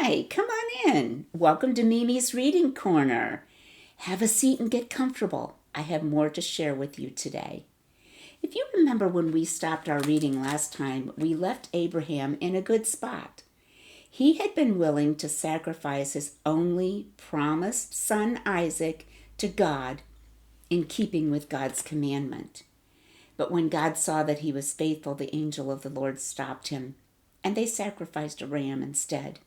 Hi, come on in. Welcome to Mimi's Reading Corner. Have a seat and get comfortable. I have more to share with you today. If you remember when we stopped our reading last time, we left Abraham in a good spot. He had been willing to sacrifice his only promised son Isaac to God in keeping with God's commandment. But when God saw that he was faithful, the angel of the Lord stopped him, and they sacrificed a ram instead.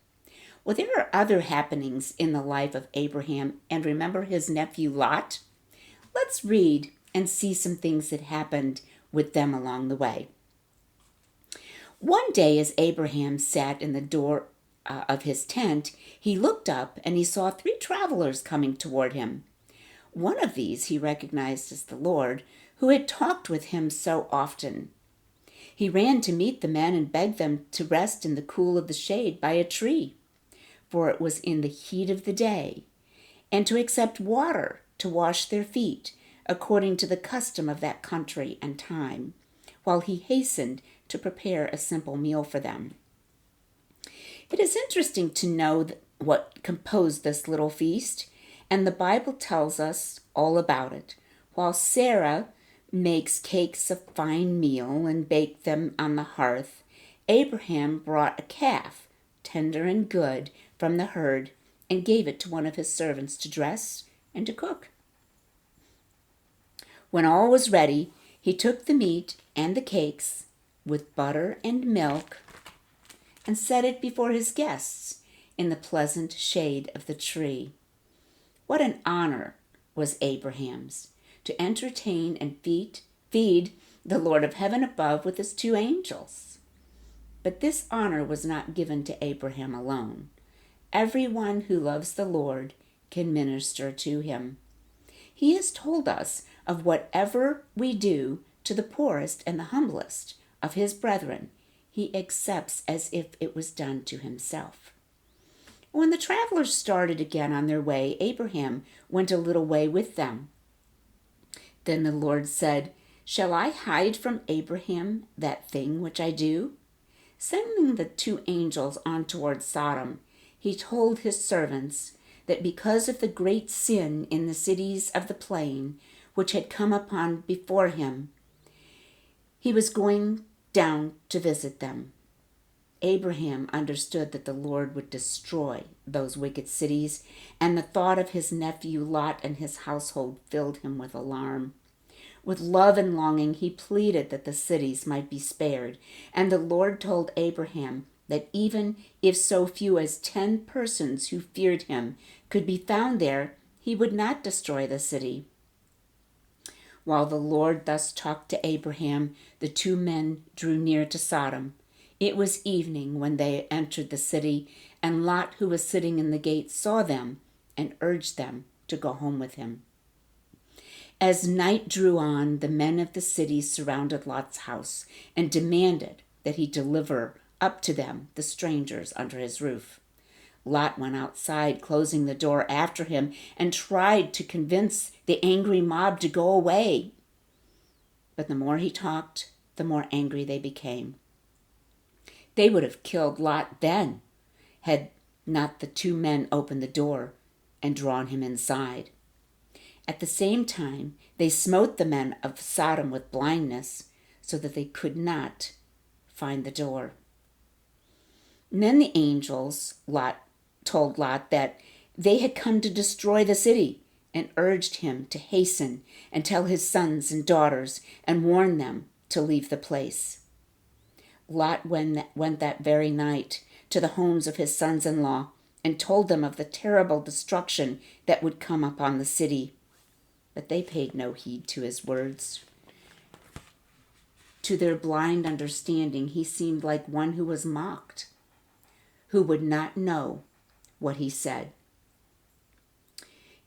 Well, there are other happenings in the life of Abraham, and remember his nephew Lot? Let's read and see some things that happened with them along the way. One day, as Abraham sat in the door of his tent, he looked up and he saw 3 travelers coming toward him. One of these he recognized as the Lord, who had talked with him so often. He ran to meet the men and begged them to rest in the cool of the shade by a tree, for it was in the heat of the day, and to accept water to wash their feet, according to the custom of that country and time, while he hastened to prepare a simple meal for them. It is interesting to know what composed this little feast, and the Bible tells us all about it. While Sarah makes cakes of fine meal and baked them on the hearth, Abraham brought a calf, tender and good, from the herd, and gave it to one of his servants to dress and to cook. When all was ready, he took the meat and the cakes with butter and milk and set it before his guests in the pleasant shade of the tree. What an honor was Abraham's, to entertain and feed the Lord of heaven above with his 2 angels. But this honor was not given to Abraham alone. Everyone who loves the Lord can minister to him. He has told us of whatever we do to the poorest and the humblest of his brethren, he accepts as if it was done to himself. When the travelers started again on their way, Abraham went a little way with them. Then the Lord said, "Shall I hide from Abraham that thing which I do?" Sending the 2 angels on toward Sodom, he told his servants that because of the great sin in the cities of the plain, which had come upon before him, he was going down to visit them. Abraham understood that the Lord would destroy those wicked cities, and the thought of his nephew Lot and his household filled him with alarm. With love and longing, he pleaded that the cities might be spared, and the Lord told Abraham that even if so few as 10 persons who feared him could be found there, he would not destroy the city. While the Lord thus talked to Abraham, the 2 men drew near to Sodom. It was evening when they entered the city, and Lot, who was sitting in the gate, saw them and urged them to go home with him. As night drew on, the men of the city surrounded Lot's house and demanded that he deliver up to them the strangers under his roof. Lot went outside, closing the door after him, and tried to convince the angry mob to go away. But the more he talked, the more angry they became. They would have killed Lot then, had not the 2 men opened the door and drawn him inside. At the same time, they smote the men of Sodom with blindness, so that they could not find the door. And then the angels told Lot that they had come to destroy the city, and urged him to hasten and tell his sons and daughters and warn them to leave the place. Lot went that very night to the homes of his sons-in-law and told them of the terrible destruction that would come upon the city. But they paid no heed to his words. To their blind understanding, he seemed like one who was mocked, who would not know what he said.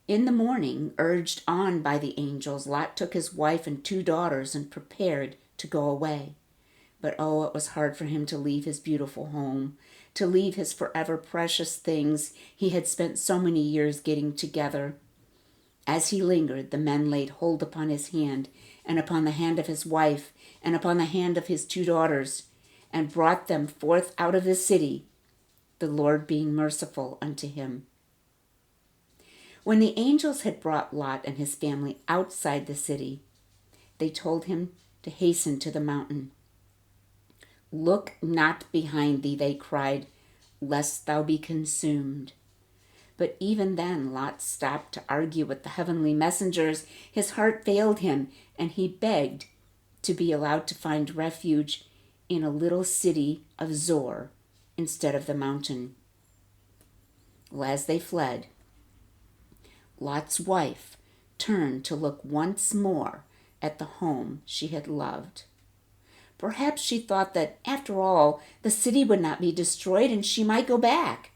In the morning, urged on by the angels, Lot took his wife and 2 daughters and prepared to go away. But oh, it was hard for him to leave his beautiful home, to leave his forever precious things he had spent so many years getting together. As he lingered, the men laid hold upon his hand, and upon the hand of his wife, and upon the hand of his 2 daughters, and brought them forth out of the city, the Lord being merciful unto him. When the angels had brought Lot and his family outside the city, they told him to hasten to the mountain. Look not behind thee, they cried, lest thou be consumed. But even then Lot stopped to argue with the heavenly messengers. His heart failed him, and he begged to be allowed to find refuge in a little city of Zoar instead of the mountain. Well, as they fled, Lot's wife turned to look once more at the home she had loved. Perhaps she thought that, after all, the city would not be destroyed and she might go back.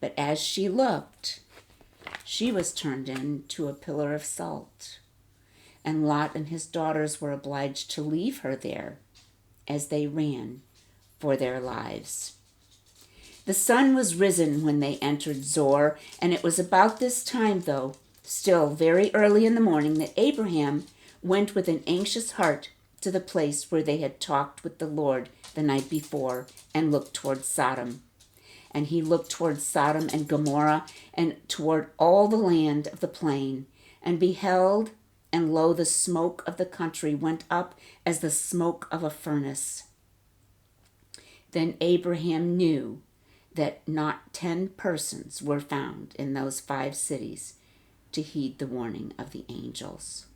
But as she looked, she was turned into a pillar of salt, and Lot and his daughters were obliged to leave her there as they ran for their lives. The sun was risen when they entered Zoar, and it was about this time, though still very early in the morning, that Abraham went with an anxious heart to the place where they had talked with the Lord the night before, and looked toward Sodom. And he looked toward Sodom and Gomorrah, and toward all the land of the plain, and beheld, and lo, the smoke of the country went up as the smoke of a furnace. Then Abraham knew that not 10 persons were found in those 5 cities to heed the warning of the angels.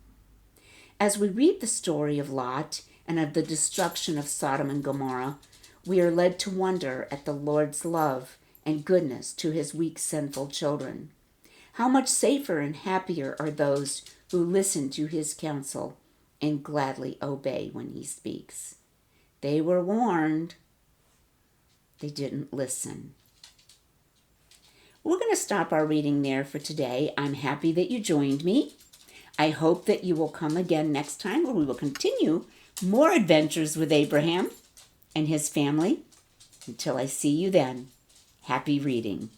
As we read the story of Lot and of the destruction of Sodom and Gomorrah, we are led to wonder at the Lord's love and goodness to his weak, sinful children. How much safer and happier are those who listen to his counsel and gladly obey when he speaks. They were warned. They didn't listen. We're going to stop our reading there for today. I'm happy that you joined me. I hope that you will come again next time, where we will continue more adventures with Abraham and his family. Until I see you then, happy reading.